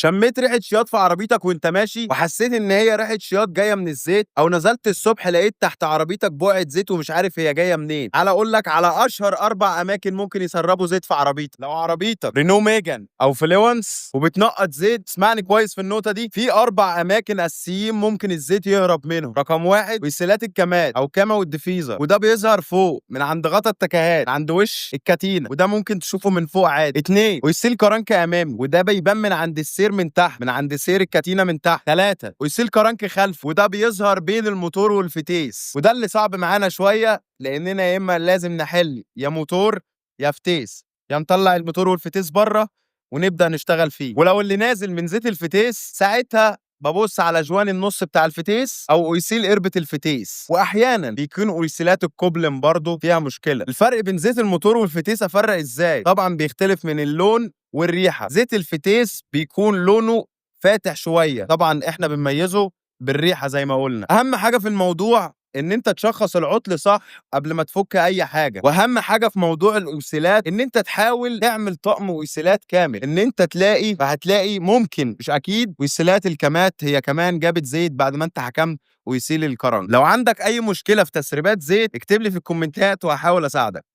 شميت ريحه شياط في عربيتك وانت ماشي وحسيت ان هي ريحه شياط جايه من الزيت، او نزلت الصبح لقيت تحت عربيتك بقعه زيت ومش عارف هي جايه منين؟ تعال اقول لك على اشهر 4 اماكن ممكن يسربوا زيت في عربيتك. لو عربيتك رينو ميجان او فليونس وبتنقط زيت، اسمعني كويس في النقطه دي، في 4 اماكن اساسيين ممكن الزيت يهرب منهم. رقم 1 ويسيلات الكماد او كما والديفيزر، وده بيظهر فوق من عند غطا التكهات عند وش الكتينه، وده ممكن تشوفه من فوق عادي. 2 ويسيل كرنك امامي، وده بيبان من عند السير من تحت، من عند سير الكتينه من تحت. 3 ويسيل كرنك خلف، وده بيظهر بين الموتور والفتيس، وده اللي صعب معانا شويه لاننا يا اما لازم نحل يا موتور يا فتيس، يا نطلع الموتور والفتيس بره ونبدا نشتغل فيه. ولو اللي نازل من زيت الفتيس، ساعتها ببص على جوان النص بتاع الفتيس او اويسيل قربة الفتيس، واحيانا بيكون اويسيلات الكوبلم برضو فيها مشكله. الفرق بين زيت الموتور والفتيس افرق ازاي؟ طبعا بيختلف من اللون والريحه. زيت الفتيس بيكون لونه فاتح شويه، طبعا احنا بنميزه بالريحه زي ما قلنا. اهم حاجه في الموضوع ان انت تشخص العطل صح قبل ما تفك اي حاجه. واهم حاجه في موضوع الاويسيلات ان انت تحاول تعمل طقم اويسيلات كامل، ان انت تلاقي، فهتلاقي ممكن مش اكيد ويسيلات الكمات هي كمان جابت زيت بعد ما انت حكمت ويسيل الكرنك. لو عندك اي مشكله في تسريبات زيت اكتب لي في الكومنتات وهحاول اساعدك.